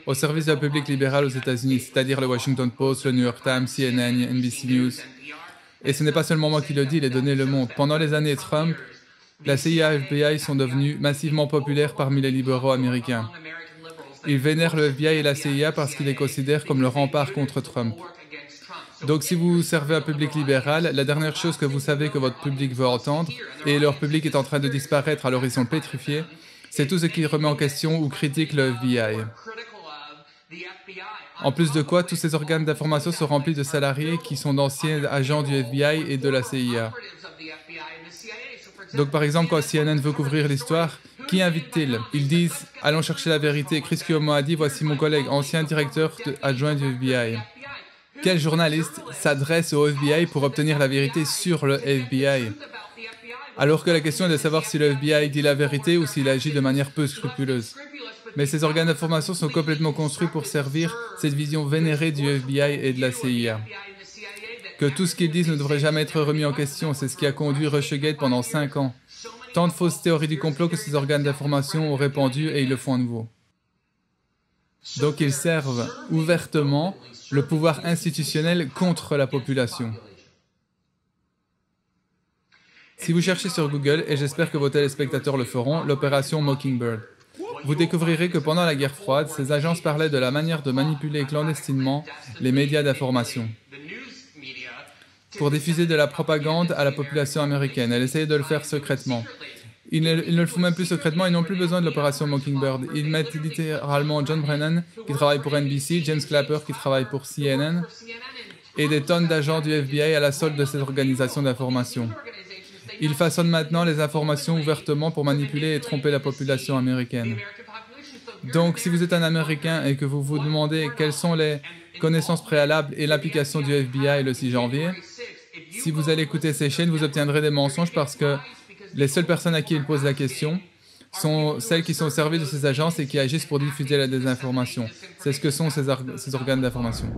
au service d'un public libéral aux États-Unis, c'est-à-dire le Washington Post, le New York Times, CNN, NBC News. Et ce n'est pas seulement moi qui le dis, les données le montrent. Pendant les années Trump, la CIA et le FBI sont devenus massivement populaires parmi les libéraux américains. Ils vénèrent le FBI et la CIA parce qu'ils les considèrent comme le rempart contre Trump. Donc si vous servez un public libéral, la dernière chose que vous savez que votre public veut entendre, et leur public est en train de disparaître alors ils sont pétrifiés, c'est tout ce qui remet en question ou critique le FBI. En plus de quoi, tous ces organes d'information sont remplis de salariés qui sont d'anciens agents du FBI et de la CIA. Donc par exemple, quand CNN veut couvrir l'histoire, qui invite-t-il? Ils disent « Allons chercher la vérité ». Chris Cuomo a dit « Voici mon collègue, ancien directeur adjoint du FBI ». Quel journaliste s'adresse au FBI pour obtenir la vérité sur le FBI? Alors que la question est de savoir si le FBI dit la vérité ou s'il agit de manière peu scrupuleuse. Mais ces organes d'information sont complètement construits pour servir cette vision vénérée du FBI et de la CIA. Que tout ce qu'ils disent ne devrait jamais être remis en question, c'est ce qui a conduit Russiagate pendant 5 ans. Tant de fausses théories du complot que ces organes d'information ont répandues et ils le font à nouveau. Donc ils servent ouvertement le pouvoir institutionnel contre la population. Si vous cherchez sur Google, et j'espère que vos téléspectateurs le feront, l'opération Mockingbird, vous découvrirez que pendant la guerre froide, ces agences parlaient de la manière de manipuler clandestinement les médias d'information pour diffuser de la propagande à la population américaine. Elles essayaient de le faire secrètement. Ils ne le font même plus secrètement, ils n'ont plus besoin de l'opération Mockingbird. Ils mettent littéralement John Brennan, qui travaille pour NBC, James Clapper, qui travaille pour CNN, et des tonnes d'agents du FBI à la solde de ces organisations d'information. Ils façonnent maintenant les informations ouvertement pour manipuler et tromper la population américaine. Donc, si vous êtes un Américain et que vous vous demandez quelles sont les connaissances préalables et l'application du FBI le 6 janvier, si vous allez écouter ces chaînes, vous obtiendrez des mensonges parce que les seules personnes à qui ils posent la question sont celles qui sont au service de ces agences et qui agissent pour diffuser la désinformation. C'est ce que sont ces organes d'information.